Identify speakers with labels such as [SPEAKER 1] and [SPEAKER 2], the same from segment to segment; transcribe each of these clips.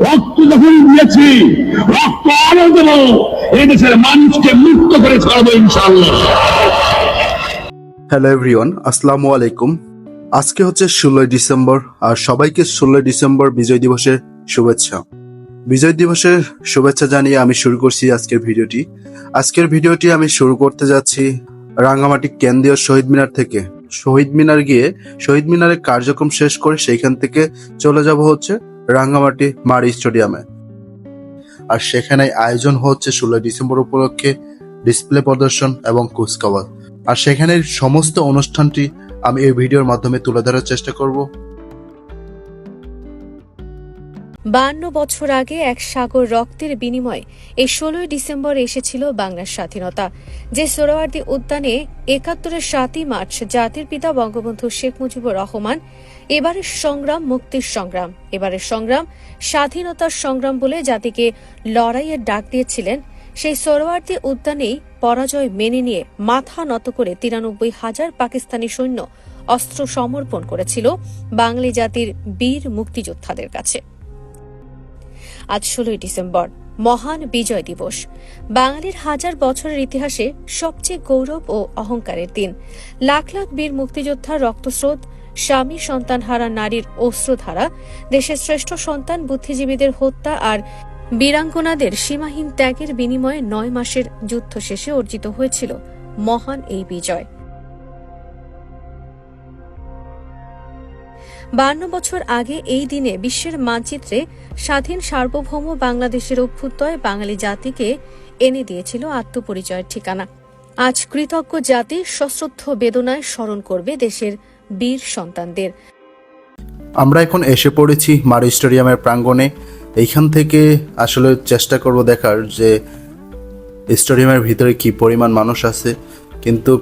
[SPEAKER 1] রক্ত যখন দিয়েছি, রক্ত আরো দেব, এদেশের মানুষকে মুক্ত করে ছাড়বো ইনশাআল্লাহ।
[SPEAKER 2] হ্যালো এভরিওয়ান, আসসালামু আলাইকুম। আজকে হচ্ছে 16 ডিসেম্বর, আর সবাইকে 16 ডিসেম্বর বিজয় দিবসের শুভেচ্ছা। বিজয় দিবসের শুভেচ্ছা জানিয়ে আমি শুরু করছি আজকের ভিডিওটি। আমি শুরু করতে যাচ্ছি রাঙ্গামাটি কেন্দ্রীয় শহীদ মিনার থেকে। শহীদ মিনার গিয়ে শহীদ মিনারের কার্যক্রম শেষ করে সেইখান থেকে চলে যাব হচ্ছে রাঙ্গামাটি মারি স্টেডিয়ামে। আর সেখানে আয়োজন হচ্ছে 16 ডিসেম্বর উপলক্ষে ডিসপ্লে প্রদর্শন এবং কুচকাওয়াজ। আর সেখানের সমস্ত অনুষ্ঠানটি আমি এই ভিডিওর মাধ্যমে তুলে ধরার চেষ্টা করব।
[SPEAKER 3] 52 বছর আগে এক সাগর রক্তের বিনিময়ে এই 16 ডিসেম্বর এসেছিল বাংলার স্বাধীনতা। যে সোহরাওয়ার্দী উদ্যানে 71-এর 7ই মার্চ জাতির পিতা বঙ্গবন্ধু শেখ মুজিবুর রহমান এবারের সংগ্রাম মুক্তির সংগ্রাম, এবারের সংগ্রাম স্বাধীনতার সংগ্রাম বলে জাতিকে লড়াইয়ের ডাক দিয়েছিলেন, সেই সোহরাওয়ার্দী উদ্যানেই পরাজয় মেনে নিয়ে মাথা নত করে 93,000 পাকিস্তানি সৈন্য অস্ত্র সমর্পণ করেছিল বাঙালি জাতির বীর মুক্তিযোদ্ধাদের কাছে। আজ 16 ডিসেম্বর, মহান বিজয় দিবস, বাঙালির হাজার বছরের ইতিহাসে সবচেয়ে গৌরব ও অহংকারের দিন। লাখ লাখ বীর মুক্তিযোদ্ধার রক্তস্রোত, স্বামী সন্তান হারা নারীর অশ্রুধারা, দেশের শ্রেষ্ঠ সন্তান বুদ্ধিজীবীদের হত্যা আর বীরাঙ্গনাদের সীমাহীন ত্যাগের বিনিময়ে 9 মাসের যুদ্ধ শেষে অর্জিত হয়েছিল মহান এই বিজয়। 52 বছর আগে এই দিনে বিশ্বের মানচিত্রে স্বাধীন সার্বভৌম বাংলাদেশের অভ্যুদয় বাঙালি জাতিকে এনে দিয়েছিল আত্মপরিচয়ের ঠিকানা। আজ কৃতজ্ঞ জাতি সশ্রদ্ধ বেদনায় স্মরণ করবে দেশের বীর সন্তানদের।
[SPEAKER 2] আমরা এখন এসে পড়েছি মারি স্টেডিয়ামের প্রাঙ্গণে। এইখান থেকে আসলে চেষ্টা করব দেখার যে স্টেডিয়ামের ভিতরে কি পরিমাণ মানুষ আছে, কিন্তু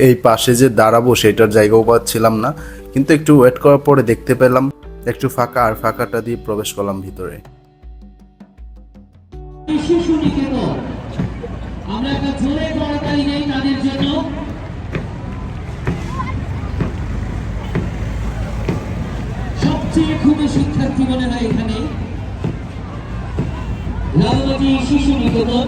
[SPEAKER 2] এই পাশে যে দাঁড়াবো সেটার জায়গাও পাচ্ছিলাম না, কিন্তু একটু ওয়েট করার পরে দেখতে পেলাম একটু ফাঁকা, আর ফাঁকাটা দিয়ে প্রবেশ করলাম ভিতরে।
[SPEAKER 4] আমরা একটা জোরে করতালি দেই তাদের জন্য। সবচেয়ে খুবই শিক্ষার্থী মনে হয় এখানে রাঙ্গামাটি শিশু নিকেতন।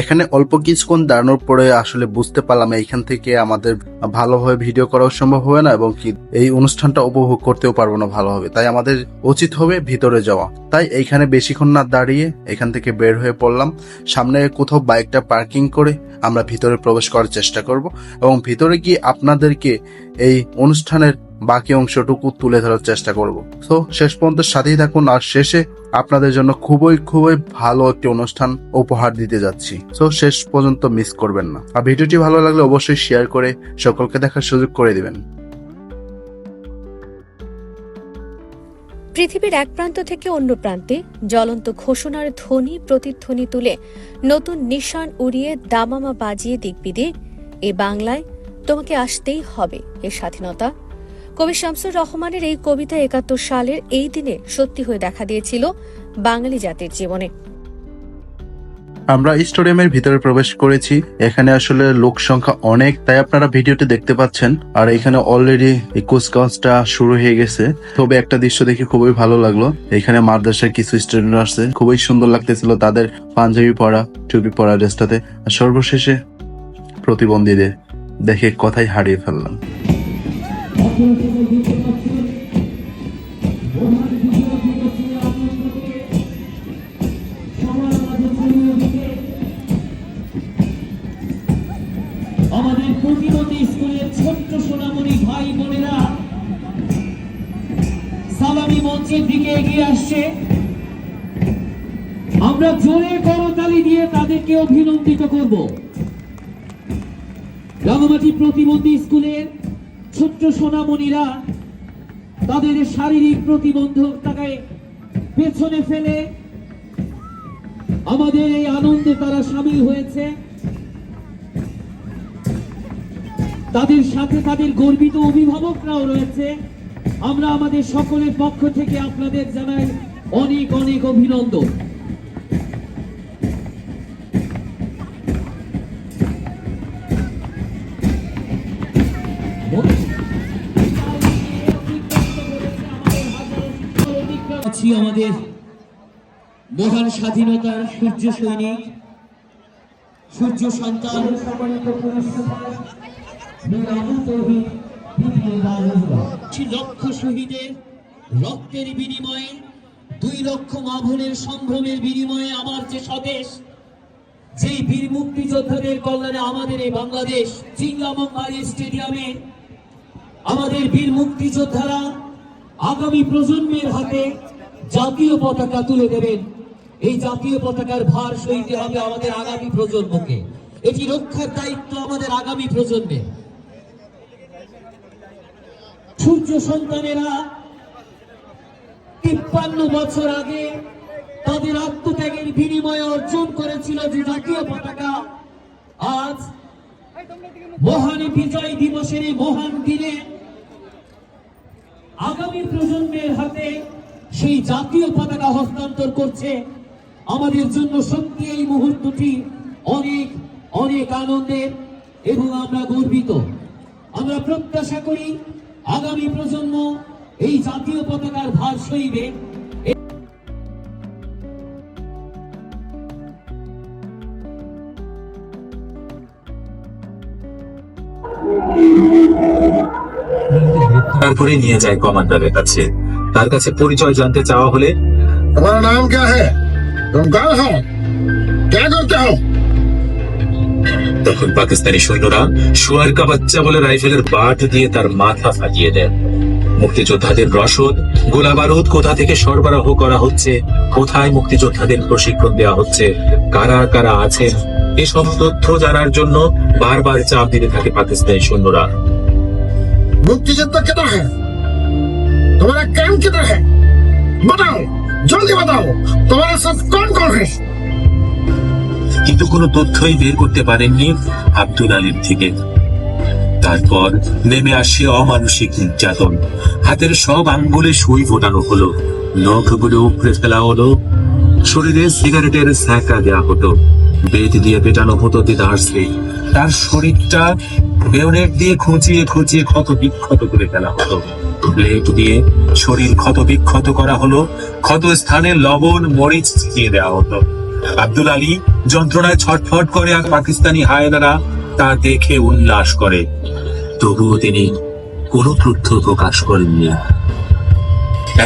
[SPEAKER 2] এখানে অল্প কিছুক্ষণ দাঁড়ানোর পরে আসলে বুঝতে পারলাম এইখান থেকে আমাদের ভালোভাবে ভিডিও করাও সম্ভব হবে না, এবং কি এই অনুষ্ঠানটা উপভোগ করতেও পারবো না ভালোভাবে। তাই আমাদের উচিত হবে ভিতরে যাওয়া। তাই এইখানে বেশিক্ষণ না দাঁড়িয়ে এখান থেকে বের হয়ে পড়লাম। সামনে কোথাও বাইকটা পার্কিং করে আমরা ভিতরে প্রবেশ করার চেষ্টা করব, এবং ভিতরে গিয়ে আপনাদেরকে এই অনুষ্ঠানের বাকি অংশটুকু তুলে ধরার চেষ্টা করব। তো শেষ পর্যন্ত সাথেই থাকুন, আর শেষে আপনাদের জন্য খুবই ভালো একটি অনুষ্ঠান উপহার দিতে যাচ্ছি। তো শেষ পর্যন্ত মিস করবেন না। আর ভিডিওটি ভালো লাগলে অবশ্যই শেয়ার করে সকলকে দেখার সুযোগ করে দিবেন।
[SPEAKER 3] পৃথিবীর এক প্রান্ত থেকে অন্য প্রান্তে জ্বলন্ত ঘোষণার ধ্বনি প্রতিধ্বনি তুলে নতুন নিশান উড়িয়ে দামামা বাজিয়ে দিকবিদিক, এ বাংলায় তোমাকে আসতেই হবে এ স্বাধীনতা। কবি শামসুর রহমানের এই কবিতা 71 সালের এই দিনে সত্যি হয়ে দেখা দিয়েছিল বাঙালি জাতির জীবনে।
[SPEAKER 2] আমরা স্টেডিয়ামের ভিতরে প্রবেশ করেছি। এখানে আসলে লোক সংখ্যা অনেক, তাই আপনারা ভিডিওটি দেখতে পাচ্ছেন। আর এখানে অলরেডি কুচকাওয়াজটা শুরু হয়ে গেছে। তবে একটা দৃশ্য দেখে খুবই ভালো লাগলো। এখানে মাদ্রাসার কিছু স্টুডেন্ট আসছে, খুবই সুন্দর লাগতেছিল তাদের পাঞ্জাবি পরা, টুপি পরা ড্রেসটাতে। আর সর্বশেষে প্রতিবন্ধীদের দেখে কথাই হারিয়ে ফেললাম।
[SPEAKER 4] আমাদের প্রতিবন্ধী স্কুলের ছোট্ট সোনামণি ভাই বোনেরা সালামি মঞ্চের দিকে এগিয়ে আসছে। আমরা জোরে করতালি দিয়ে তাদেরকে অভিনন্দিত করব। রাঙ্গামাটি প্রতিবন্ধী স্কুলের ছোট্ট সোনামণিরা তাদের শারীরিক প্রতিবন্ধকতাকে পেছনে ফেলে আমাদের এই আনন্দে তারা সামিল হয়েছে। তাদের সাথে তাদের গর্বিত অভিভাবকরাও রয়েছে। আমরা আমাদের সকলের পক্ষ থেকে আপনাদের জানাই অনেক অনেক অভিনন্দন। আসছি আমাদের মহান স্বাধীনতার সূর্য সৈনিক, সূর্য সন্তান, সম্মানিত পুরস্কার বীর আবু তৌহিদ বিপিএল বাংলা। লক্ষ শহীদের রক্তের বিনিময়ে, 2 লক্ষ মা বোনের সম্ভ্রমের বিনিময়ে আমার যে স্বদেশ, যেই বীর মুক্তিযোদ্ধাদের কল্যাণে আমাদের এই বাংলাদেশ, চিঙ্গামবাড়ি স্টেডিয়ামে আমাদের বীর মুক্তিযোদ্ধারা আগামী প্রজন্মের হাতে জাতীয় পতাকা তুলে দেবেন। এই জাতীয় পতাকার ভার সইতে হবে আমাদের আগামী প্রজন্মকে। এটি রক্ষার দায়িত্ব আমাদের আগামী প্রজন্মের। সূর্য সন্তানেরা 53 বছর আগে তাদের আত্মত্যাগের বিনিময়ে অর্জন করেছিল যে জাতীয় পতাকা। আজ মহান বিজয় দিবসের এই মহান দিনে আগামী প্রজন্মের হাতে সেই জাতীয় পতাকা হস্তান্তর করছে। আমাদের জন্য সত্যি এই মুহূর্তটি অনেক অনেক আনন্দের এবং আমরা গর্বিত। আমরা প্রত্যাশা করি আগামী প্রজন্ম এই জাতীয় পতাকার ভার সইবে।
[SPEAKER 5] তারপরে নিয়ে যায় কমান্ডারের কাছে। তার কাছে পরিচয় জানতে চাওয়া হলে,
[SPEAKER 1] तुम्हारा नाम क्या है, तुम कहाँ हो, क्या करते हो?
[SPEAKER 5] তখন পাকিস্তানি সৈন্যরা শুয়ার কা বাচ্চা বলে রাইফেলের বাট দিয়ে তার মাথা ফাটিয়ে দেন। মুক্তিযোদ্ধাদের রসদ, গোলা বারুদ কোথা থেকে সরবরাহ করা হচ্ছে, কোথায় মুক্তিযোদ্ধাদের প্রশিক্ষণ দেওয়া হচ্ছে, কারা কারা আছেন, এসব তথ্য জানার জন্য বারবার চাপ দিতে থাকে পাকিস্তানি সৈন্যরা।
[SPEAKER 1] मुक्तियोद्धा किधर है, तुम्हारा कैंप किधर है, बताओ, जल्दी बताओ, तुम्हारे साथ कौन कौन है?
[SPEAKER 5] কিন্তু কোনো তথ্যই বের করতে পারেননি আব্দুল আলীর থেকে। তারপর নেমে আসে অমানসিক নির্যাতন। হাতের সব আঙ্গুলে সুই ফোটানো হলো, নখগুলো উপড়ে ফেলা হলো, শরীরে সিগারেটের ছ্যাঁকা দেওয়া হতো, বেত দিয়ে পেটানো হতো দিদার্সে। তার শরীরটা বেয়নেট দিয়ে খুঁচিয়ে খুঁচিয়ে ক্ষত বিক্ষত করে ফেলা হতো। প্লেট দিয়ে শরীর ক্ষত বিক্ষত করা হলো, ক্ষত স্থানে লবণ মরিচ ছিটিয়ে দেওয়া হতো। আব্দুল আলী যন্ত্রণায় ছটফট করে, আর পাকিস্তানি হায়নারা তা দেখে উল্লাস করে। তবুও তিনি কোনো তথ্য প্রকাশ করেননি।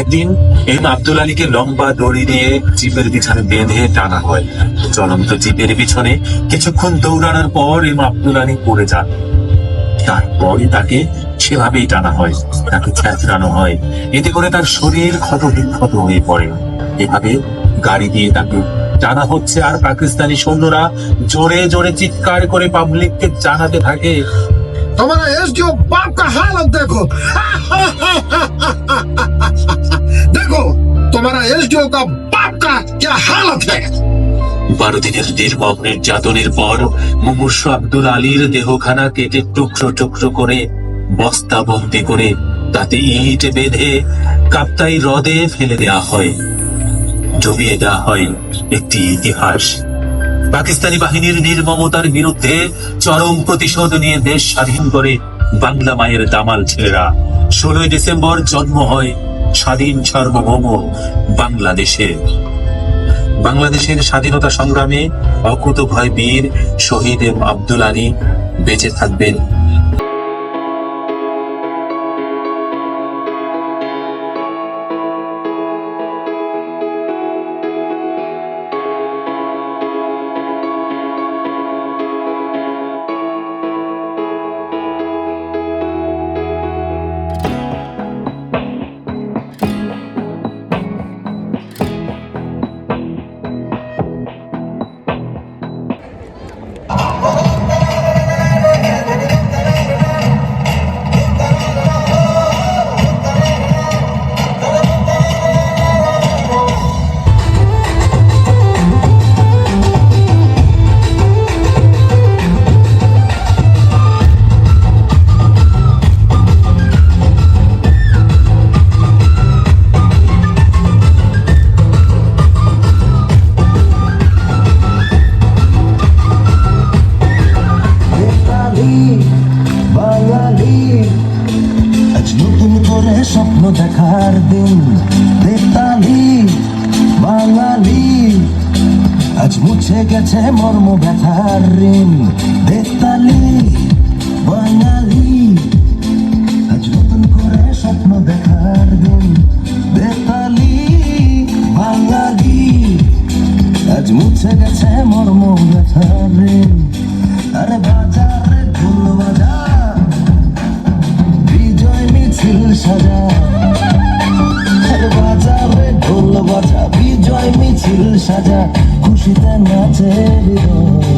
[SPEAKER 5] একদিন এম আব্দুল আলীকে লম্বা দড়ি দিয়ে জিপের পিছনে বেঁধে টানা হয়। চলন্ত জিপের পিছনে কিছুক্ষণ দৌড়ানোর পর এম আব্দুল আলী পড়ে যান। তারপরে তাকে সেভাবেই টানা হয়, তাকে ছেঁচড়ানো হয়, এতে করে তার শরীর ক্ষত বিক্ষত হয়ে পড়ে। এভাবে গাড়ি দিয়ে তাকে টানা হচ্ছে, আর পাকিস্তানি সৈন্যরা জোরে জোরে চিৎকার করে পাবলিককে জানাতে থাকে,
[SPEAKER 1] तुम्हारा एसडीओ बाप का हालत देखो, देखो तुम्हारा एसडीओ का बाप का क्या हालत है।
[SPEAKER 5] 12 দিনের নির্মম নির্যাতনের পর মুমূর্ষু আব্দুল আলীর দেহখানা কেটে টুকরো টুকরো করে বস্তা বন্দি করে তাতে ইট বেঁধে কাপ্তাই হ্রদে ফেলে দেওয়া হয়। জমিয়ে দেওয়া হয় একটি ইতিহাস। পাকিস্তানি বাহিনীর নির্মমতার বিরুদ্ধে চরম প্রতিশোধ নিয়ে দেশ স্বাধীন করে বাংলা মায়ের দামাল ছেলেরা। 16 ডিসেম্বর জন্ম হয় স্বাধীন সার্বভৌম বাংলাদেশে। বাংলাদেশের স্বাধীনতা সংগ্রামে অকুতোভয় বীর শহীদ এম আব্দুল আলী বেঁচে থাকবেন।
[SPEAKER 6] স্বপ্ন দেখার দিন, বেতালি বাঙালি আজ মুছে গেছে মর্ম ব্যথার ঋণ বেতালি বাঙালি আজ নতুন করে স্বপ্ন দেখার দিন বেতালি বাঙালি আজ মুছে গেছে মর্ম ব্যথার ঋণ আরে বাজারে ঢোল বাজা বিজয় মিছিল সাজা আরে বাজারে ঢোল বাজা বিজয় মিছিল সাজা খুশিতে নাচে হৃদয়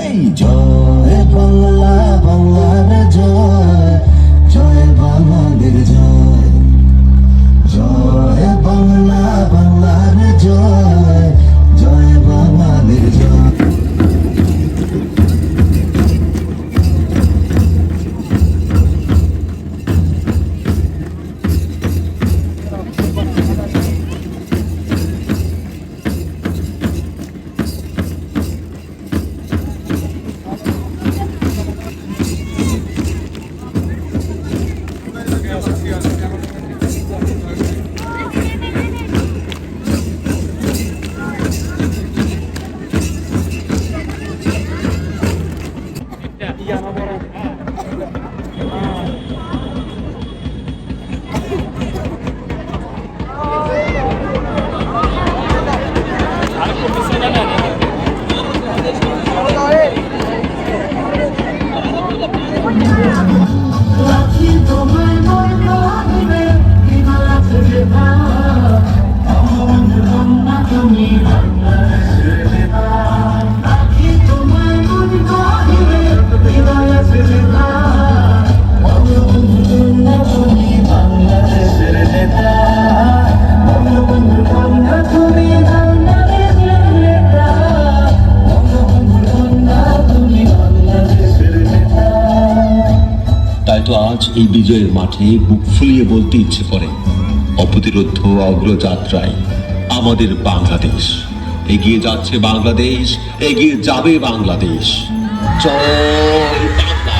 [SPEAKER 6] এই জয় বাংলা বাংলার জয় জয় বাঙালির জয় জয় বাংলা বাংলার জয় জয় বাঙালির জয়
[SPEAKER 7] তাই তো আজ এই বিজয়ের মাঠে বুক ফুলিয়ে বলতে ইচ্ছে করে, অপ্রতিরোধ অগ্রযাত্রায় আমাদের বাংলাদেশ এগিয়ে যাচ্ছে, বাংলাদেশ এগিয়ে যাবে, বাংলাদেশ জয় বাংলা।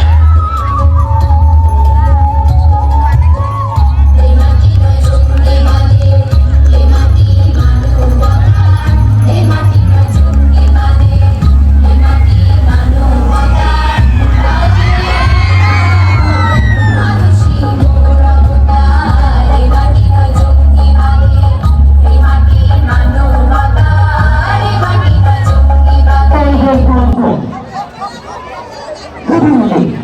[SPEAKER 4] Thank you.